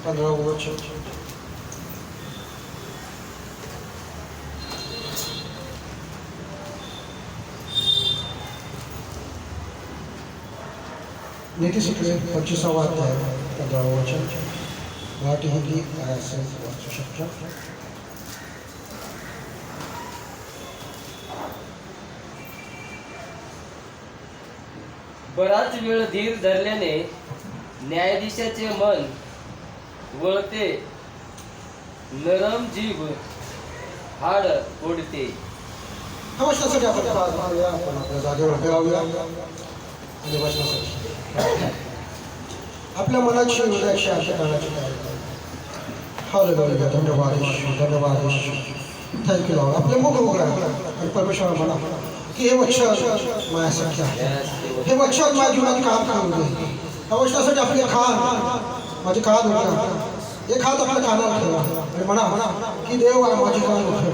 15 वचन. नीतिसूत्रे 25वा अध्याय 15 वचन. मराठी हिंदी असेल वाचू शकतो. बराच वेळ धीर धरल्याने न्यायाधीशाचे मन वळते, नरम जीभ हाड ओढते. वचनासाठी आपण आपल्या जागेवर उभे राहूया आणि वचनासाठी आपल्या मनाची हृदयाची आशा करण्याची तयारी करूया. हालेलुया. धन्यवाद येशू, धन्यवाद येशू. Thank you Lord. आपले मुख उघडा आणि परमेश्वर म्हणा की हे वचन माझ्यासाठी आहे, हे वचन माझ्या जीवनात काम करू दे. या वचनासाठी आपले कान, माझे कान उघडा, एक हात आपल्या कानावर ठेवा आणि म्हणा की देव माझे कान उघड.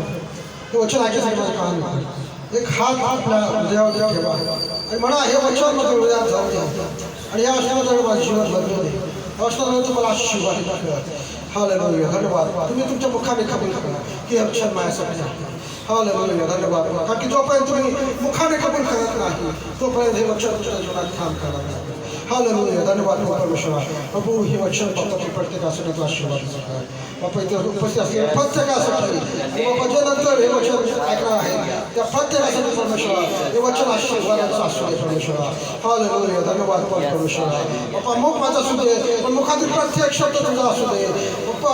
हे वचन ऐकण्यासाठी माझे कान उघड. एक हात आपल्या हृदयावर ठेवा आणि म्हणा हे वचन माझ्या हृदयात जाऊ द्या आणि या वचनाद्वारे माझे जीवन बदलू दे. या वचनाद्वारे तुम्हाला आशीर्वाद मिळेल. हालेलुया. धन्यवाद. तुम्ही तुमच्या मुखाने कबूल करा की हे वचन माझ्यासाठी आहे. हालेलुया. धन्यवाद. कारण की जोपर्यंत तुम्ही मुखाने कबूल करत नाही तोपर्यंत हे वचन तुमच्या जीवनात काम करणार नाही. हालेलुया. धन्यवाद परमेश्वरा. प्रभू हे वचन फक्त प्रत्येकासाठी आशीर्वाद आहे. बाबा इथे उपस्थित असलेल्या प्रत्येकासाठी बाबा जे नंतर हे वचन ऐकणार आहे त्या प्रत्येकासाठी परमेश्वरा हे वचन आशीर्वादाचं असू दे परमेश्वरा. हालेलुया. धन्यवाद परमेश्वरा. बाबा मुख माझा असू दे पण मुखातील प्रत्येक शब्द तुझा असू दे. बाप्पा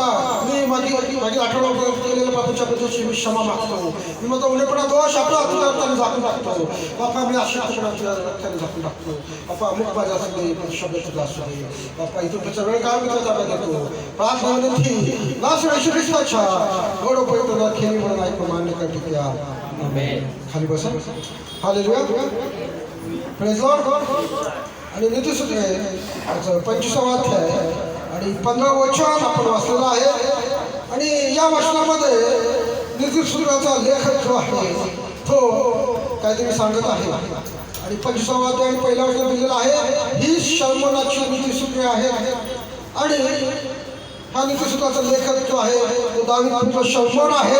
मी मागील आठवड्यापर्यंत केलेल्या बापूच्या बद्दलची मी क्षमा मागतो. मी माझा उन्हेपणा दोष आपला तुझ्या रक्ताने झाकून टाकतो. बाप्पा मी अशक्तपणा तुझ्या रक्ताने झाकून टाकतो. बाप्पा मुख माझा असू दे शब्द तुझा असू दे. बाप्पा इथून त्याचा वेळ काळ मी तुझ्या ताब्यात देतो. प्रार्थना विनंती नासर येशू ख्रिस्ताच्या गोड पवित्र खेळी म्हणून ऐकून मान्य करतो की आमेन. खाली बसा. हालेलुया. Praise Lord. आणि नीतिसूत्रे 25वा अध्याय आणि 15 वचन आपण वाचलेलं आहे. आणि या वचनामध्ये नीतिसूत्राचा लेखक जो आहे तो काहीतरी सांगत आहे. आणि 25वा अध्याय आणि पहिल्या वचनात दिलेलं आहे ही शल्मोनाची नीतिसूत्रे आहेत. आणि हा नीतिसूत्राचा लेखक जो आहे तो दावीद पुत्र शल्मोन आहे.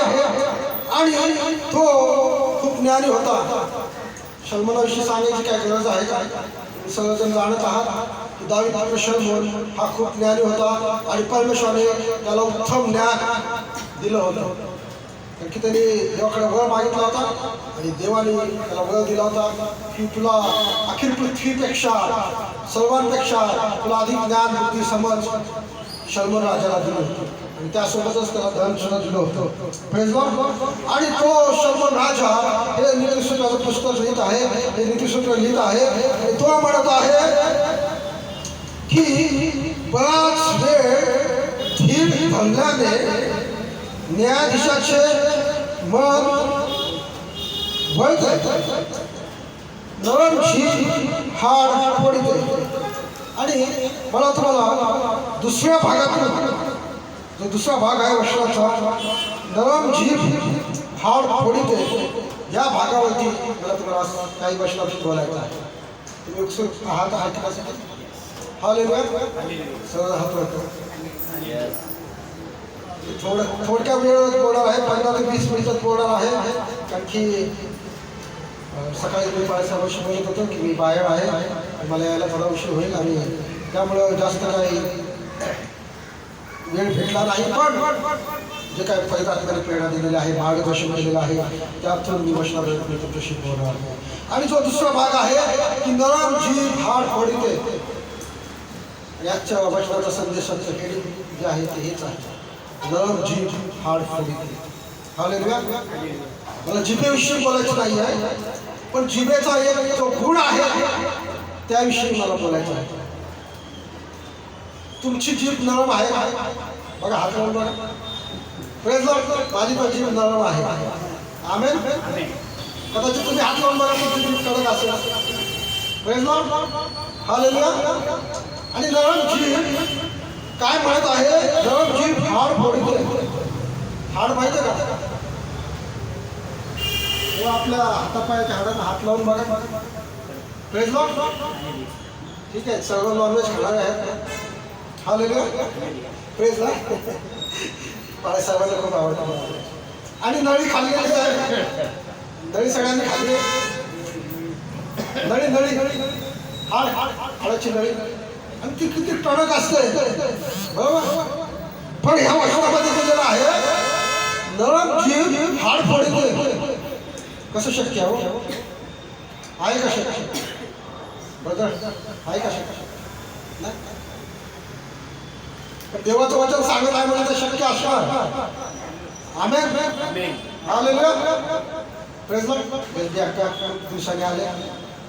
आणि तो खूप ज्ञानी होता. शल्मोनाविषयी सांगायची काय गरज आहे काय? सर्वजण जाणत आहात की दावीद पुत्र शल्मोन हा खूप ज्ञानी होता आणि परमेश्वराने त्याला उत्तम ज्ञान दिलं होतं. कारण की त्यांनी देवाकडे वर मागितला होता आणि देवाने त्याला वर दिला होता की तुला अखिल पृथ्वीपेक्षा सर्वांपेक्षा तुला अधिक ज्ञान बुद्धी समज शल्मोन राजाला दिलं होतं. आणि त्यासोबतच त्याला धन सुद्धा दिलं होतं. Praise Lord. आणि तो शल्मोन राजा हे नीतिसूत्राचं पुस्तक लिहित आहे, हे नीतिसूत्र लिहित आहे. आणि तो म्हणत आहे की बराच वेळ धीर धरल्याने न्यायाधीशाचे मन वळते, नरम जीभ हाड फोडते. आणि मला तुम्हाला दुसऱ्या भागातून जो दुसरा भाग आहे वचनाचा नरम जीभ हाड फोडते या भागावरती मला तुम्हाला काही वचनातून बोलायचं आहे. तुम्ही उत्सुक आहात ऐकण्यासाठी? हालेलुया. सर्व हात वरतो. थोडक्या वेळात बोलणार आहे. 15 ते 20 मिनिटात बोलणार आहे. कारण की सकाळी मी माझ्यासोबत बोलत होतो की मी बाहेर आहे आणि मला यायला थोडा उशीर होईल आणि त्यामुळं जास्त काही वेळ भेटला नाही. पण जे काही पहिल्यामध्ये प्रेरणा दिलेली आहे, मार्गदर्शन केलेलं आहे त्यातून मी वचनाद्वारे तुमच्याशी बोलणार आहे. आणि जो दुसरा भाग आहे की नरम जीभ हाड फोडते. याच्या वचनाचा संदेशाचं हेडिंग जे आहे ते हेच आहे, नरम जीभ हाड फोडते. हालेलुया. मला जिभेविषयी बोलायचं नाही आहे पण जिभेचा एक जो गुण आहे त्याविषयी मला बोलायचं आहे. तुमची जीभ नरम आहे बघा. हात लावून बघा. Praise Lord. माझी पण जीभ नरम आहे. आमेन. कदाचित तुम्ही हात लावून बघा तुमची जीभ कडक असेल. Praise Lord. हालेलुया. आणि नरम जीभ काय म्हणत आहे? नरम जीभ हाड फोडते. हाड माहिती आहे का? आपल्या हातापायाच्या हाडांना हात लावून बघा. Praise Lord. ठीक आहे. सर्व नॉनव्हेज खाणारे आहेत हालेलुया. प्रेज ला. बाळासाहेबांना खूप आवडतं मला. आणि नळी खाल्ली आहे. नळी सगळ्यांनी खाल्ली. नळी नळी हाडाची नळी आणि ती किती टणक असते बरोबर. पण ह्या वचनामध्ये दिलेलं आहे नरम जीभ हाड फोडते. कसं शक्य आहे का शक्य ब्रदर? आहे का शक्य? नाही. पण देवाचं वचन सांगत आहे म्हणजे ते शक्य असणार. आमेन. हालेलुया. Praise Lord. अक्का खूप दिवसांनी आले.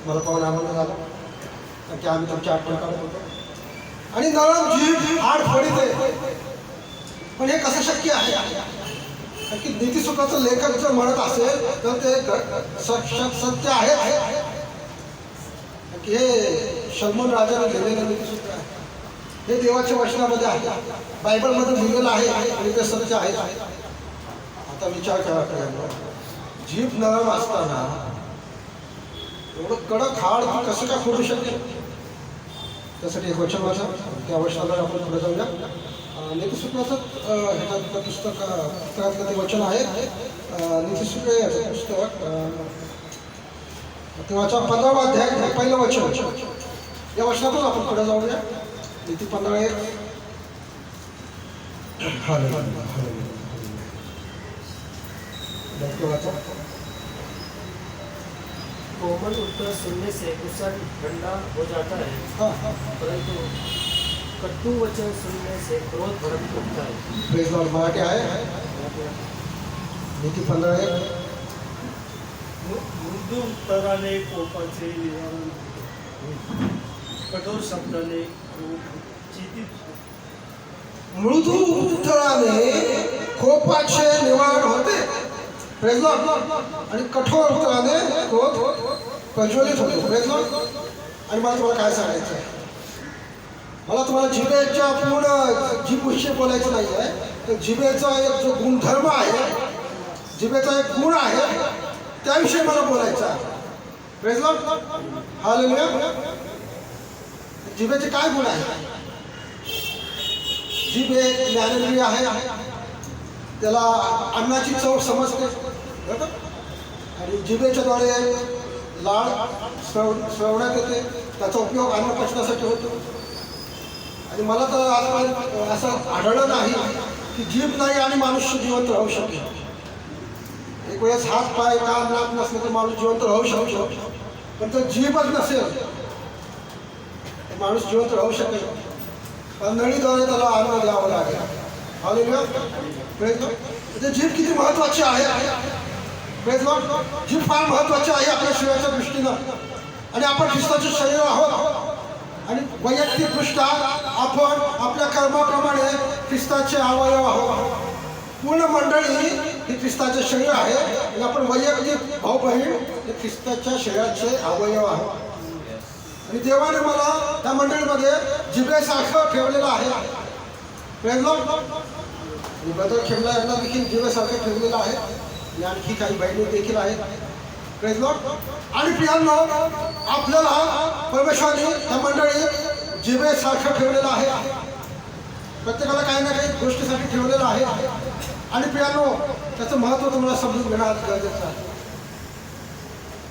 मला पाहून आनंद झाला की आम्ही तुमची आठवण काढत होतो. आणि नरम जीभ हाड फोडते. पण हे कसं शक्य आहे की नीतिसूत्राचं लेखक जर म्हणत असेल तर ते सत्य आहे की हे शल्मोन राजाने लिहिलेलं नीतिसूत्र आहे. हे देवाच्या वचनामध्ये आहे. बायबलमध्ये लिहिलेलं आहे आणि ते सत्य आहे. आता विचार करा. जीभ नरम असताना एवढं कडक हाड कसं काय फोडू शकते? त्यासाठी एक वचन वाचा. त्या वचनाला आपण पुढे जाऊया. नीतिसूत्राचं ह्याच्यातलं पुस्तकातलं ते वचन आहे. नीतिसूत्र याचं पुस्तक तेव्हाचा 15वा अध्याय पहिलं वचन. या वचनातून आपण पुढे जाऊया. नीती 15:1. कोमल उत्तर सुनने से गुस्सा ठंडा हो जाता है, परंतु कटु वचन सुनने से क्रोध भड़क उठता है. Praise Lord. मराठी आहे. नीती 15:1. मृदू उत्तराने कोपाचे निवारण होते. कठोर शब्दाने चितित. मृदू उत्तराने कोपाचे निवारण होते. Praise Lord. आणि कठोर उत्तराने क्रोध प्रज्वलित होतो. Praise Lord. आणि मला तुम्हाला काय सांगायचं आहे? मला तुम्हाला जिभेच्या पूर्ण जीभविषयी बोलायचं नाही आहे. तर जिभेचा एक जो गुणधर्म आहे, जिभेचा एक गुण आहे, त्याविषयी मला बोलायचं आहे. Praise Lord. हालेलुया. जिभेचे काय गुण आहेत? जीभ एक ज्ञानेंद्रिय आहे. त्याला अन्नाची चव समजते बरोबर. आणि जिभेच्याद्वारे लाळ श्रवण्यात येते. त्याचा उपयोग अन्न पचनासाठी होतो. आणि मला तर आजपर्यंत असं आढळलं नाही की जीभ नाही आणि मनुष्य जिवंत राहू शकेल. एक वेळेस हात पाय कान नाक नसले तर माणूस जिवंत राहू शकतो. पण जर जीभच नसेल तर माणूस जिवंत राहू शकेल. नळीद्वारे त्याला अन्न द्यावं लागेल. हालेलुया. Praise Lord. म्हणजे जीभ किती महत्वाची आहे. Praise Lord. जीभ फार महत्वाची आहे आपल्या शरीराच्या दृष्टीनं. आणि आपण ख्रिस्ताचे शरीर आहोत. आणि वैयक्तिकदृष्ट्या आपण आपल्या कर्माप्रमाणे ख्रिस्ताचे अवयव आहोत. पूर्ण मंडळी ही ख्रिस्ताचे शरीर आहे. आणि आपण वैयक्तिक भाऊ बहीण हे ख्रिस्ताच्या शरीराचे अवयव आहोत. आणि देवाने मला त्या मंडळीमध्ये जिभेसारखं ठेवलेलं आहे. Praise Lord. आणि ब्रदर खेमला यांना देखील जिभेसारखं ठेवलेलं आहे. आणि आणखी काही बहिणी देखील आहेत. Praise Lord. आणि प्रियांनो, आपल्याला परमेश्वराने त्या मंडळी जिभेसारखं ठेवलेलं आहे. प्रत्येकाला काही ना काही गोष्टीसाठी ठेवलेलं आहे. आणि प्रियांनो, त्याचं महत्त्व तुम्हाला समजून घेणं गरजेचं आहे.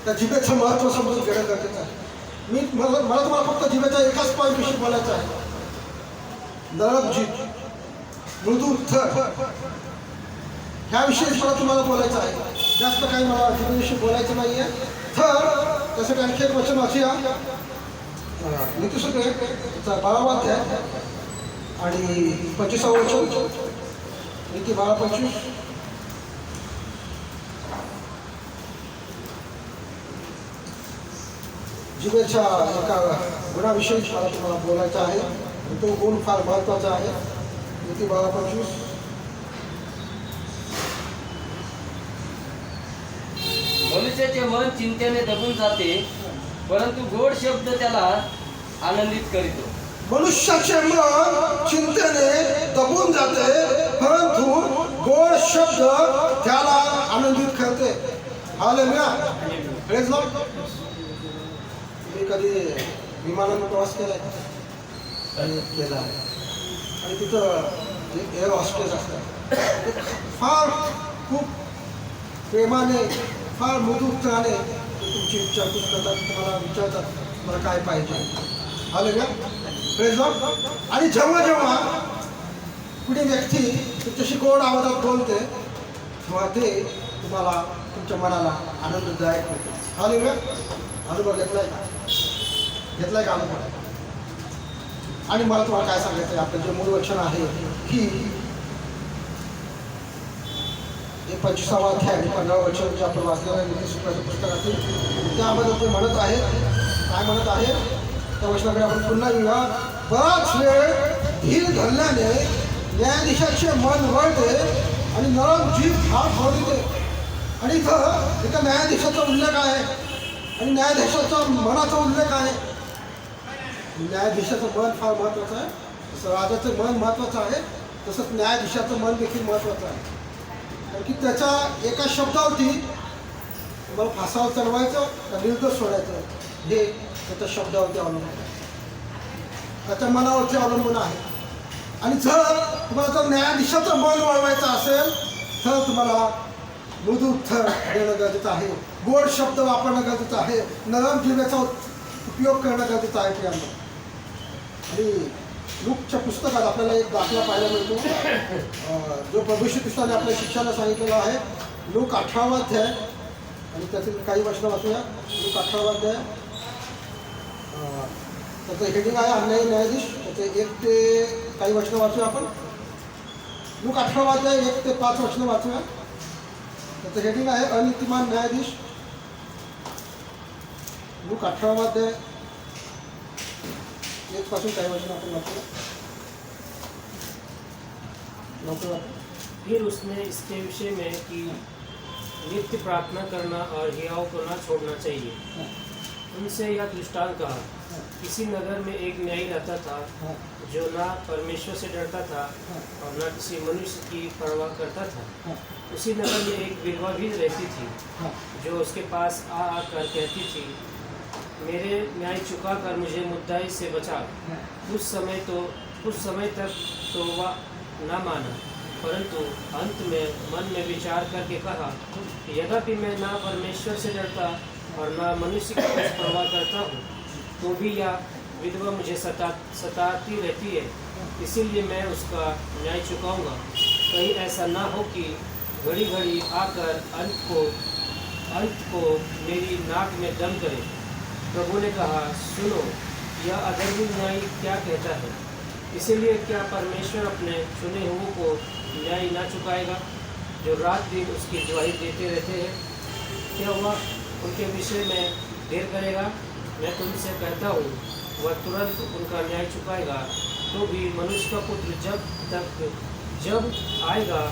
त्या जिभेचं महत्त्व समजून घेणं गरजेचं आहे. मला तुम्हाला फक्त जिभेच्या एकाच पॉईंटविषयी बोलायचं आहे. नरम जीभ, मृदू उत्तर, ह्याविषयी मला तुम्हाला बोलायचं आहे. जास्त काही मला जिभेविषयी बोलायचं नाही आहे. तर त्यासाठी आणखी एक वचन वाचूया. नीतिसूत्र 12वा अध्याय आणि 25वा वचन. नीती 12:25. जिभेच्या एका गुणाविषयी मला तुम्हाला बोलायचं आहे. तो गुण फार महत्त्वाचा आहे. नीती 12:25. मनुष्याचे मन चिंतेने दबून जाते, परंतु गोड शब्द त्याला आनंदित करीतो. मनुष्याचे मन चिंतेने दबून जाते, परंतु गोड शब्द त्याला आनंदित करते. हालेलुया. Praise Lord. तुम्ही कधी विमानाने प्रवास केलाय? केला आहे. आणि तिथं जे एअर हॉस्टेस असतात ते फार खूप प्रेमाने फार मृदुत्वाने तुमची विचारपूस करतात, तुम्हाला विचारतात तुम्हाला काय पाहिजे. आलं का प्रेज लॉर्ड. आणि जेव्हा जेव्हा कुणी व्यक्ती तुमच्याशी गोड आवाजात बोलते तेव्हा ते तुम्हाला तुमच्या मनाला आनंददायक होते. आलं का अनुभव घेतलाय का? घेतलाय का अनुभव? आणि मला तुम्हाला काय सांगायचं आहे, आपलं जे मूळ वचन आहे की 25वा अध्याय आणि 15व वचन जे आपण वाचलेलं आहे नीतिसूत्राच्या पुस्तकातील, त्यामध्ये ते म्हणत आहे, काय म्हणत आहे त्या वचनाकडे आपण पुन्हा येऊया. बराच वेळ धीर धरल्याने न्यायाधीशाचे मन वळते आणि नरम जीभ फार फळते. आणि इथं न्यायाधीशाचा उल्लेख आहे आणि न्यायाधीशाचा मनाचा उल्लेख आहे. न्यायाधीशाचं मन फार महत्त्वाचं आहे. जसं राजाचं मन महत्त्वाचं आहे तसंच न्यायाधीशाचं मन देखील महत्त्वाचं आहे. कारण की त्याच्या एका शब्दावरती तुम्हाला फासावर चढवायचं का निर्दोष सोडायचं हे त्याच्या शब्दावरती अवलंबून आहे, त्याच्या मनावरती अवलंबून आहे. आणि जर तुम्हाला जर न्यायाधीशाचं मन वळवायचं असेल तर तुम्हाला मृदू उत्तर देणं गरजेचं आहे, गोड शब्द वापरणं गरजेचं आहे, नरम जिभेचा उपयोग करणं गरजेचं आहे प्रियांनो. आणि लूकच्या पुस्तकात आपल्याला एक दाखला पाहायला मिळतो जो प्रभू श्री ख्रिस्ताने आपल्या शिष्याला सांगितलेला आहे. लूक 18वा अध्याय आणि त्यातील काही वचनं वाचूया. लूक 18वा अध्याय, त्याचं हेडिंग आहे अन्यायी न्यायाधीश. त्याचे 1 ते काही वचनं वाचूया आपण. लूक 18वा अध्याय 1 ते 5 वचनं वाचूया. त्याचं हेडिंग आहे अनीतिमान न्यायाधीश. लूक 18वा अध्याय 1 पासून काही वचन आपण वाचूया. फिर उसने इसके विषय में कि नित्य प्रार्थना करना और हियाव को न छोड़ना चाहिए. उनसे यह दृष्टांत कहा. किसी नगर में एक न्यायी रहता था जो ना परमेश्वर से डरता था और न किसी मनुष्य की परवाह करता था. उसी नगर में एक विधवा भी रहती थी जो उसके पास आकर कहती थी, मेरे न्याय चुका कर मुझे मुद्दाई से बचा. कुछ समय तक तो वह न माना, परंतु अंत में मन में विचार करके कहा, यद्यपि मैं ना परमेश्वर से डरता और ना मनुष्य की कुछ परवाह करता हूँ, तो भी यह विधवा मुझे सताती रहती है. इसीलिए मैं उसका न्याय चुकाऊंगा. कहीं ऐसा ना हो कि घड़ी घड़ी आकर अंत को मेरी नाक में दम करे. प्रभु ने कहा, सुनो, यह अधर्मी न्यायी क्या कहता है. इसीलिए क्या परमेश्वर अपने चुने हुओं को न्याय ना चुकाएगा जो रात दिन उसकी गवाही देते रहते हैं. क्या वह उनके विषय में देर करेगा? मैं तुमसे कहता हूँ वह तुरंत उनका न्याय चुकाएगा. तो भी मनुष्य का पुत्र जब आएगा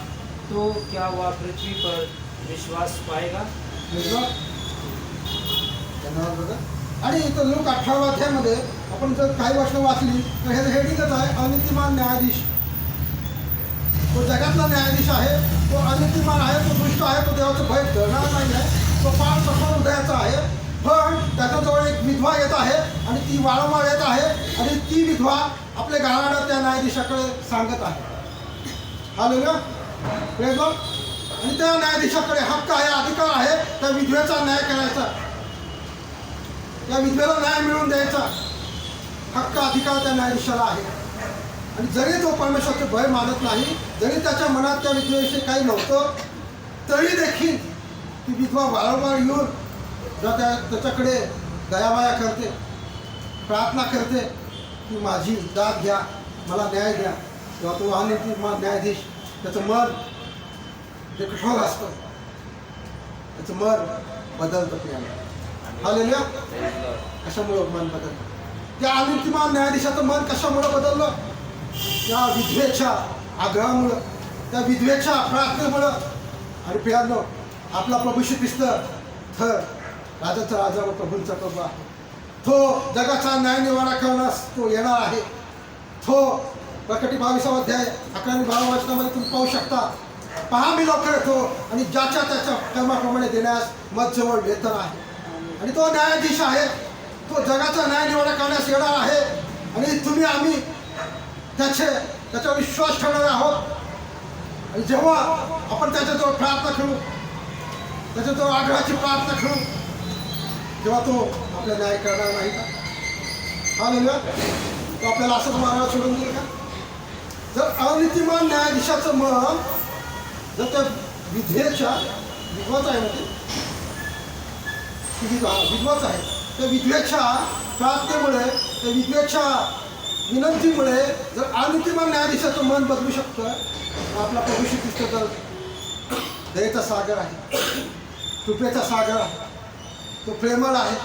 तो क्या वह पृथ्वी पर विश्वास पाएगा. धन्यवाद बघा. आणि इथं लूक 18व्या अध्यायामध्ये आपण जर काही वचनं वाचली तर ह्याचं हेडिंगच आहे अनीतिमान न्यायाधीश. तो जगातला न्यायाधीश आहे, तो अनीतिमान आहे, तो दुष्ट आहे, तो देवाचं भय धरणार नाही आहे, तो फार सफल हृदयाचा आहे. पण त्याच्याजवळ एक विधवा येत आहे आणि ती वारंवार येत आहे आणि ती विधवा आपल्या गावाला त्या न्यायाधीशाकडे सांगत आहे. Hallelujah, praise Lord. आणि त्या न्यायाधीशाकडे हक्क आहे, अधिकार आहे त्या विधवेचा न्याय करायचा, त्या विधवेला न्याय मिळवून द्यायचा हक्क अधिकार त्या न्यायाधीशाला आहे. आणि जरी तो परमेश्वराचे भय मानत नाही, जरी त्याच्या मनात त्या विधवेविषयी काही नव्हतं, तरी देखील ती विधवा वारंवार येऊन त्याच्याकडे दयामाया करते, प्रार्थना करते की माझी दाद घ्या, मला न्याय द्या. तेव्हा तो अनीतिमान न्यायाधीश त्याचं मन जे कठोर असतं त्याचं मन बदलतं प्रियाला. हालेलुया. कशामुळं मन बदललं? त्या अनीतिमान न्यायाधीशाचं मन कशामुळं बदललं? त्या विधवेच्या आग्रहामुळं, त्या विधवेच्या प्रार्थनेमुळं. आणि प्रियांनो, आपला प्रभू श्री ख्रिस्त थर राजाचा राजा व प्रभूंचा प्रभू आहे. तो जगाचा न्याय निवाडा करण्यास तो येणार आहे. तो प्रकटी 22वा अध्याय 11 आणि 12 वचनामध्ये तुम्ही पाहू शकता. पहा मी लवकर येतो आणि ज्याच्या त्याच्या कर्माप्रमाणे देण्यास मजजवळ वेतन आहे. आणि तो न्यायाधीश आहे, तो जगाचा न्याय निवाडा करण्यास येणार आहे. आणि तुम्ही आम्ही त्याचे त्याच्यावर विश्वास ठेवणारे आहोत. आणि जेव्हा आपण त्याच्याजवळ प्रार्थना करू, त्याच्याजवळ आग्रहाची प्रार्थना करू, तेव्हा तो आपला न्याय करणार नाही का? हालेलुया. तो आपल्याला असंच मारायला सोडून देईल का? जर अनितिमान न्यायाधीशाचं मन जर त्या विधवेच्या, विधवाच आहे ना ती विधवाच आहे, त्या विधवेच्या प्रार्थनेमुळे, त्या विधवेच्या विनंतीमुळे जर अनितिमान न्यायाधीशाचं मन बदलू शकतं, तर आपला प्रभू श्री ख्रिस्त तर दयेचा सागर आहे, कृपेचा सागर आहे, तो प्रेमळ आहे.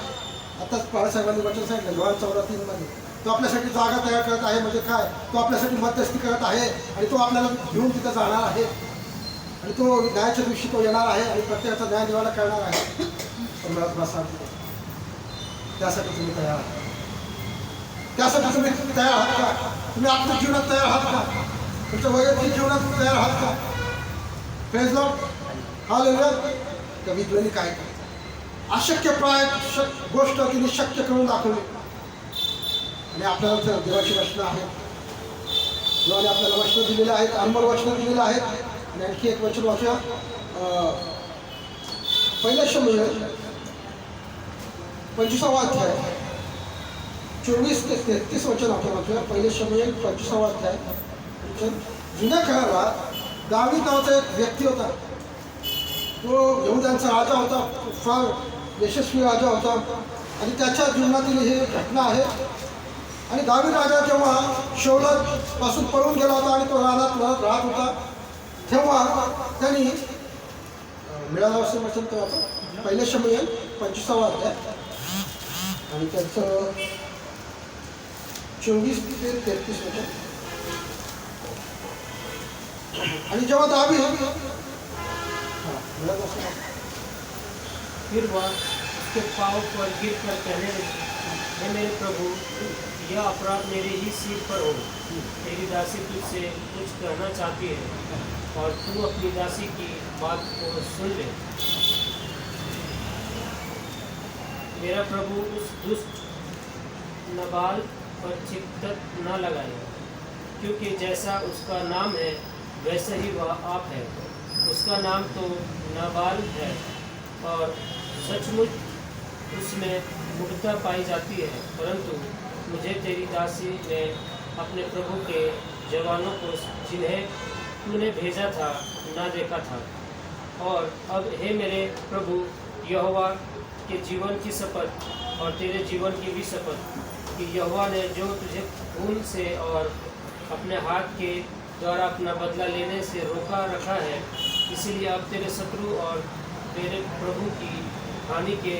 आताच बाळासाहेबांनी वचन सांगितलं लोहार 14:3 तो आपल्यासाठी जागा तयार करत आहे. म्हणजे काय? तो आपल्यासाठी मध्यस्थी करत आहे आणि तो आपल्याला घेऊन तिथं जाणार आहे आणि तो न्यायाच्या दिवशी तो येणार आहे आणि प्रत्येकाचा न्याय निवाडा करणार आहे. पण मला तुम्हाला सांगतो, त्यासाठी तुम्ही तयार आहात? त्यासाठी तुम्ही तयार आहात का? तुम्ही आत्मिक जीवनात तयार आहात का? तुमच्या वैयक्तिक जीवनात तुम्ही तयार आहात का? Praise Lord. हालेलुया. त्या विधवेने काय केलं? अशक्यप्राय गोष्ट तिने शक्य करून दाखवली. आणि आपल्याला तर देवाची वचनं आहेत, देवाने आपल्याला वचनं दिलेली आहेत, अनमोल वचनं दिलेली आहेत. आणि आणखी एक वचन वाचूया, पहिल्या शमूएल 25वा अध्याय 24 ते 33 वचन आपण वाचूया. पहिले शमूएल 25वा अध्याय. जुन्या काळात दावीद नावाचा एक व्यक्ती होता. तो यहुद्यांचा राजा होता, फार यशस्वी राजा होता आणि त्याच्या जीवनातील ही घटना आहे. आणि दावीद राजा जेव्हा शौलापासून पळून गेला होता आणि तो रानात राहत होता, तेव्हा त्यांनी मिळालं असं वचन तर आपण पहिले शमूएल 25वा अध्याय आणि त्याचं 24 ते 33 वचन. आणि जेव्हा दावीद फिर वह उसके पाँव पर गिर कर कहने लगी, हे मेरे प्रभु, यह अपराध मेरे ही सिर पर हो. तेरी दासी तुझसे कुछ कहना चाहती है और तू अपनी दासी की बात को सुन ले. मेरा प्रभु उस दुष्ट नबाल पर चित्त न लगाए, क्योंकि जैसा उसका नाम है वैसे ही वह आप है. उसका नाम तो नाबाल है और सचमुच उसमें मूर्खता पाई जाती है, परंतु मुझे तेरी दासी ने अपने प्रभु के जवानों को जिन्हें तूने भेजा था ना देखा था. और अब हे मेरे प्रभु यहोवा के जीवन की शपथ और तेरे जीवन की भी शपथ कि यहोवा ने जो तुझे खून से और अपने हाथ के द्वारा अपना बदला लेने से रोका रखा है, इसीलिए अब तेरे शत्रु और तेरे प्रभु की हानि के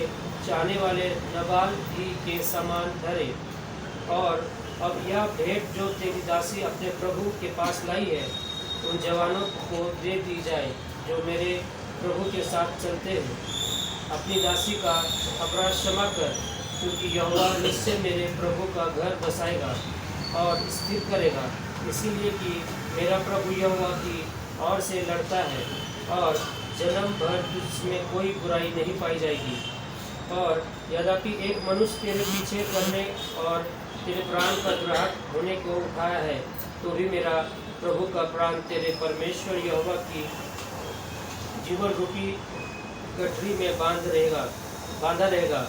चाहने वाले नबाल ही के समान धरे. और अब यह भेंट जो तेरी दासी अपने प्रभु के पास लाई है, उन जवानों को दे दी जाए जो मेरे प्रभु के साथ चलते हैं. अपनी दासी का अपराध क्षमा कर, क्योंकि यहोवा निश्चय मेरे प्रभु का घर बसाएगा और स्थिर करेगा. इसीलिए कि मेरा प्रभु यहोवा की ओर से लड़ता है और जन्म भर तुझमें कोई बुराई नहीं पाई जाएगी. और यद्यपि एक मनुष्य तेरे पीछे करने और तेरे प्राण का ग्राहक होने को उठाया है, तो भी मेरा प्रभु का प्राण तेरे परमेश्वर यहोवा की जीवन रूपी गठरी में बांधा रहेगा.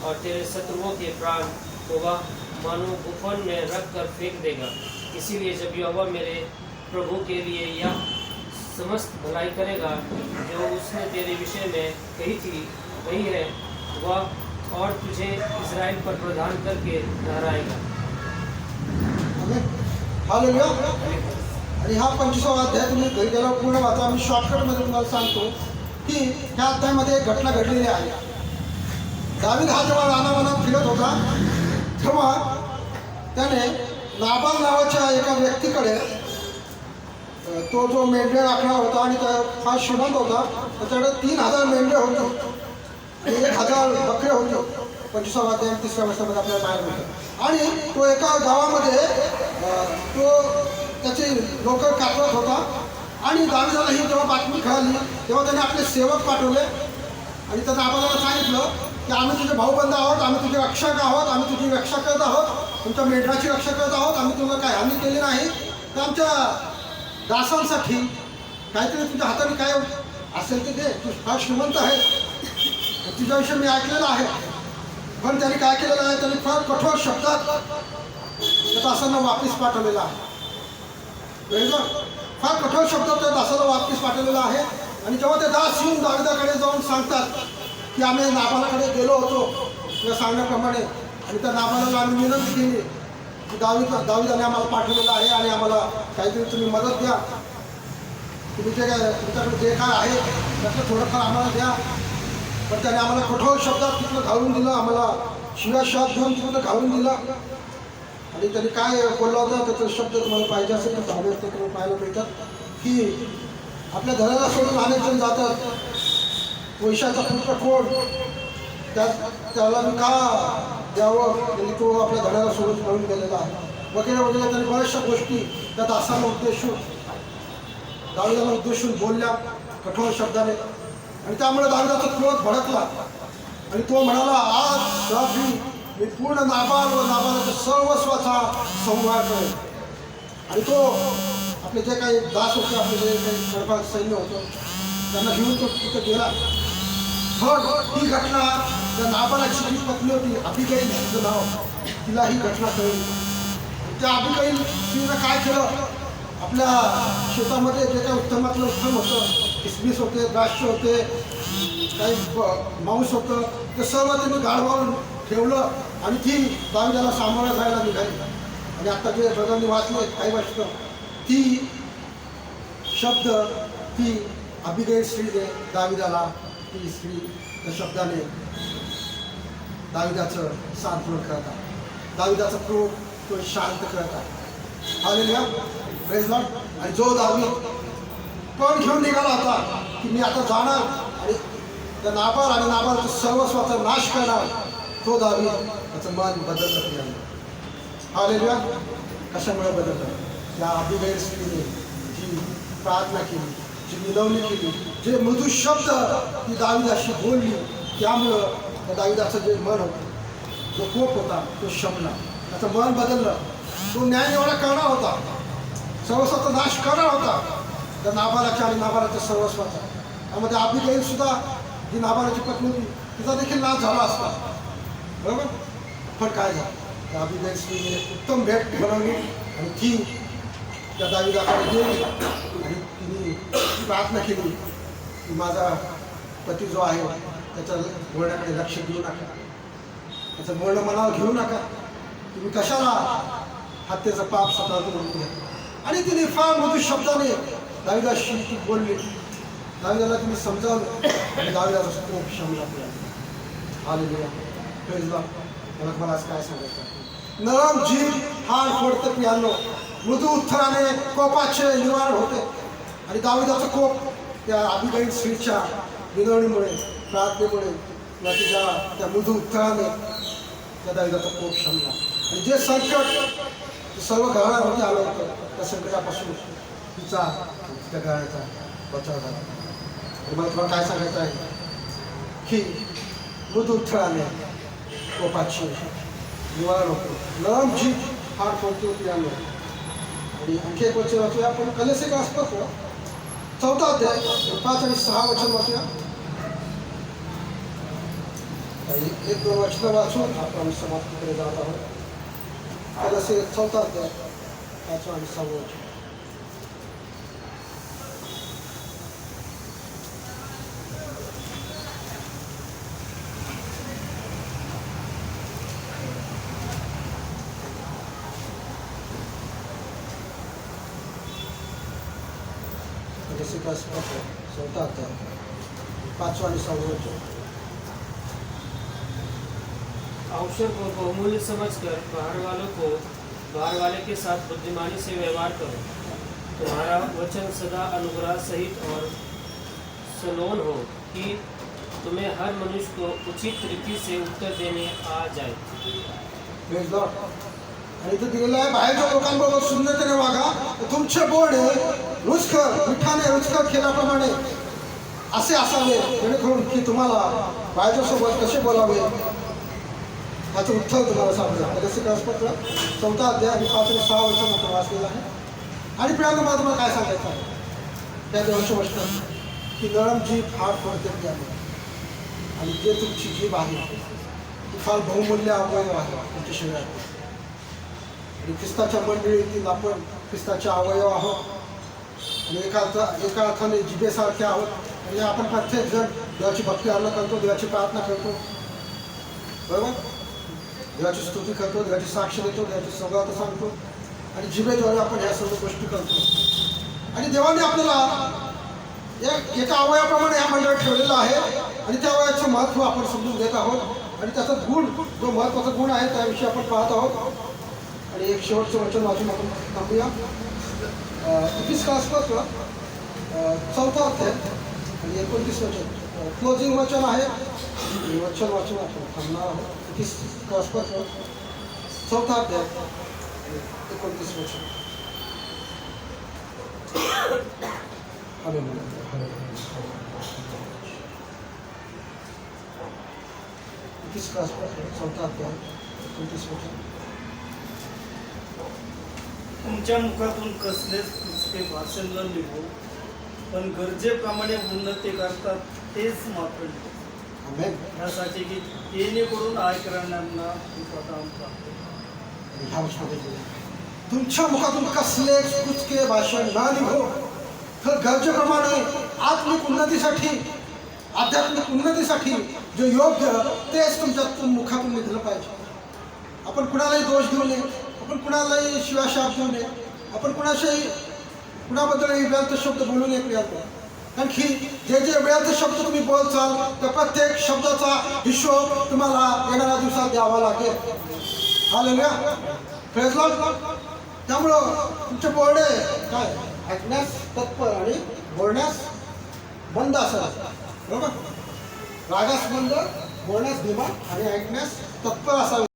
और तेरे शत्रुओं के प्राण को वह मानो गुफन में रख कर फेंक देगा. इसीलिए जब यहोवा मेरे प्रभु के लिए यह समस्त भलाई करेगा जो उसने तेरे विषय में कही है, वह और तुझे इस्राएल पर प्रदान करके ठहराएगा. हालेलुया. आणि हा 25वा अध्याय तुम्ही घरी गेल्यावर पूर्ण वाचा. मी शॉर्टकटमध्ये तुम्हाला सांगतो की ह्या अध्यायामध्ये एक घटना घडलेली आहे. दावीद हा जेव्हा रानावनात फिरत होता, तेव्हा त्याने नाबाल नावाच्या एका व्यक्तीकडे, तो जो मेंढरे राखणार होता आणि फार श्रीमंत होता, त्याच्याकडे 3000 मेंढरे होते आणि 1000 बकरे होते. 25वा अध्याय 3ऱ्या वर्षामध्ये आपल्याला बाहेर होतं. आणि तो एका गावामध्ये तो त्याचे लोकर कापत होता. आणि दावीदाला ही जेव्हा बातमी कळाली, तेव्हा त्याने आपले सेवक पाठवले आणि त्या नाबालाला सांगितलं की आम्ही तुझे भाऊबंद आहोत, आम्ही तुझे रक्षक आहोत, आम्ही तुझी रक्षा करत आहोत, तुमच्या मेंढराची रक्षा करत आहोत, आम्ही तुला काय हानी केली नाही, तर आमच्या दासांसाठी काहीतरी तुझ्या हाताने काय असेल ते दे. तू फार श्रीमंत आहे, तुझ्याविषयी मी ऐकलेलं आहे. पण त्यांनी काय केलेलं आहे, त्यांनी फार कठोर शब्दात त्या दासांना वापस पाठवलेलं आहे. बरोबर, फार कठोर शब्दात त्या दासाला वापस पाठवलेलं आहे. आणि जेव्हा ते दास येऊन दाविदाकडे जाऊन सांगतात की आम्ही नाबालाकडे गेलो होतो या सांगण्याप्रमाणे, आणि त्या नाबालाला आम्ही विनंती केली की दाविदाने आम्हाला पाठवलेलं आहे आणि आम्हाला काहीतरी तुम्ही मदत द्या, तुम्ही जे काय तुमच्याकडे जे काय आहे त्यातलं थोडंफार आम्हाला द्या. पण त्याने आम्हाला कठोर शब्दात तिथलं घालून दिलं, आम्हाला शिवाशाप घेऊन तिथलं घालून दिलं. आणि त्यांनी काय बोलला होता त्याचा शब्द तुम्हाला पाहिजे असेल तर दहाव्या तुम्हाला पाहायला मिळतात की आपल्या घराला सोडून अनेक जण जातात, वैशाचा पुत्र कोण, त्याला मी का द्यावं, म्हणजे तो आपल्या घराला सोडून पळून गेलेला आहे वगैरे वगैरे. त्यांनी बऱ्याचशा गोष्टी त्या दासांना उद्देशून दाविदाला उद्देशून बोलल्या कठोर शब्दाने. आणि त्यामुळे दाविदाचा क्रोध भडकला आणि तो म्हणाला, आज रात्री मी पूर्ण नाबाल व नाबालाच्या सर्वस्वाचा संहार करेल. आणि तो आपले जे काही दास होते, आपले जे काही सरकार सैन्य होतं त्यांना घेऊन तो तिथं गेला. मग ही घटना त्या नाबालाची जी पत्नी होती अबिगैल तिचं नाव, तिला ही घटना कळली. त्या अबिगैल तिनं काय केलं, आपल्या शेतामध्ये जे काही उत्तमातलं उत्तम होतं, किसमिस होते, द्राक्ष होते, काही मांस होतं, ते सर्व त्यांनी गाढवावून ठेवलं आणि ती दाविदाला सामोरं जायला निघाली. आणि आता जे प्रधानी वाचले काही वाचलं, ती शब्द ती अबिगैल स्त्रीने दाविदाला, ती स्त्री त्या शब्दाने दाविदाचं सांत्वन करत आहे, दाविदाचा क्रोध तो शांत करत आहे. Hallelujah, praise Lord. आणि जो दावीद पण घेऊन निघाला होता की मी आता जाणार आणि त्या नाबाल आणि नाबालचं सर्वस्वाचा नाश करणार, तो दावीद त्याचं मन बदललं नाही. हालेलुया. कशामुळे बदललं? त्या अबिगैल स्त्रीने जी प्रार्थना केली, जी विनवणी केली, जे मृदू शब्द ती दाविदाशी बोलली, त्यामुळं त्या दाविदाचं जे मन होतं, जो कोप होता तो शमला, त्याचं मन बदललं. तो न्याय निवाडा करणार होता, सर्वस्वाचा नाश करणार होता त्या नाबालाच्या आणि नाबालाच्या सर्वस्वाचा. त्यामध्ये अबिगैल सुद्धा जी नाबालाची पत्नी होती तिचा देखील नाश झाला असता. बरोबर, पण काय झालं, त्या अबिगैल स्त्रीने उत्तम भेट बनवली आणि ती त्या दाविदाकडे गेली आणि तिने प्रार्थना केली की माझा पती जो आहे त्याच्या बोलण्याकडे लक्ष देऊ नका, त्याचं बोलणं मनावर घेऊ नका, तुम्ही कशाला हत्येचं पाप स्वतः करून घ्या. आणि तिने फार मधुर शब्दाने दाविदाशी ती बोलली, दाविदाला तिने समजावलं आणि दाविदाचा कोप शमला. Hallelujah, praise lord. मला तुम्हाला आज काय सांगायचं, नरम जीभ हाड फोडतं पियानो, मृदू उत्तराने कोपाचे निवारण होते. आणि दाविदाचा कोप त्या अबिगैल स्त्रीच्या विनवणीमुळे, प्रार्थनेमुळे किंवा तिच्या त्या मृदू उत्तराने त्या दाविदाचा कोप शमला. आणि जे संकट सर्व घराण्यावरती आलं होतं त्या संकटापासून तिच्या घराण्याचा बचाव झाला. आणि मला तुम्हाला काय सांगायचं आहे की मृदू उत्तराने कोपाचे निवारण होते, नरम जीभ हाड फोडतो पियानो. आणि आणखी एक वचन वाचूया आपण, कलेसे का असतात 4 अध्याय 5 आणि 6 वचन वाचूया. 1-2 वचन वाचून आपण समाप्तीकडे जात आहोत. कलेसे 4 अध्याय 5 आणि 6 वचन. कलेसे का असतात 4 अध्याय 5 आणि 6 वचन. अवसर को बहुमूल्य समझकर बाहर वाले के साथ बुद्धिमानी से व्यवहार करो. तुम्हारा वचन सदा अनुग्रह सहित और सलोन हो कि तुम्हें हर मनुष्य को उचित रीति से उत्तर देने आ जाए. Praise Lord. आणि इथं दिलेलं आहे, बाहेरच्या लोकांबरोबर सुंदरतेने वागा, तुमचे बोलणे रुचकर मिठाने रुचकर केल्याप्रमाणे असे असावे, जेणेकरून की तुम्हाला बाहेरच्यासोबत कसे बोलावे याचं उत्तर तुम्हाला सापडेल. कलेसे का असतात 4 अध्याय 5 आणि 6 वचन आपण वाचलेलं आहे. आणि प्रियांना मला तुम्हाला काय सांगायचं आहे त्या देवाची गोष्ट की नरम जीभ फार पडते प्रियांना, आणि जे तुमची जीभ आहे ती फार बहुमूल्य अवयव आहे तुमच्या शरीरात. आणि ख्रिस्ताच्या मंडळीतील आपण ख्रिस्ताचे अवयव आहोत आणि एका अर्थाने जिभेसारखे आहोत. आणि आपण प्रत्येक जण देवाची भक्ती आराधना करतो, देवाची प्रार्थना करतो, बरोबर, देवाची स्तुती करतो, देवाची साक्ष देतो, देवाची सौगात सांगतो आणि जिभेद्वारे आपण ह्या सर्व गोष्टी करतो. आणि देवाने आपल्याला एका अवयाप्रमाणे ह्या मंडळात ठेवलेलं आहे आणि त्या अवयाचं महत्त्व आपण समजून घेत आहोत आणि त्याचा गुण जो महत्त्वाचा गुण आहे त्याविषयी आपण पाहत आहोत. आणि एक शेवटचं वचन वाचून आपण थांबूया. इफिसकासपत्र 4 अध्याय आणि 29 वचन क्लोजिंग वचन आहे. वचन वाचून आपण थांबणार आहोत. इफिसकासपत्र 4 अध्याय 29 वचन. इफिसकासपत्र 4 अध्याय 29 वचन. तुमच्या मुखातून कसलेच कुचके भाषण न निघो, पण गरजेप्रमाणे उन्नती करतात तेच मात्र आमेन. यासाठी की जेणेकरून ऐकणाऱ्यांना उपदान प्राप्त. ह्या वचनामध्ये तुमच्या मुखातून कसले कुचके भाषण ना निघो, तर गरजेप्रमाणे आत्मिक उन्नतीसाठी, आध्यात्मिक उन्नतीसाठी जे योग्य तेच तुमच्या मुखातून निघलं पाहिजे. आपण कुणालाही दोष देऊ नये, आपण कुणालाही शिवाशाप देऊ नये, आपण कुणाबद्दलही व्यर्थ शब्द बोलू नये प्रियांनो. कारण की जे व्यर्थ शब्द तुम्ही बोलचाल त्या प्रत्येक शब्दाचा हिशोब तुम्हाला येणाऱ्या दिवसात द्यावा लागेल. Hallelujah, praise Lord. त्यामुळं तुमचे बोलणे काय ऐकण्यास तत्पर आणि बोलण्यास बंद असावे, बरोबर. रागास बंद, बोलण्यास धीमा आणि ऐकण्यास तत्पर असावे.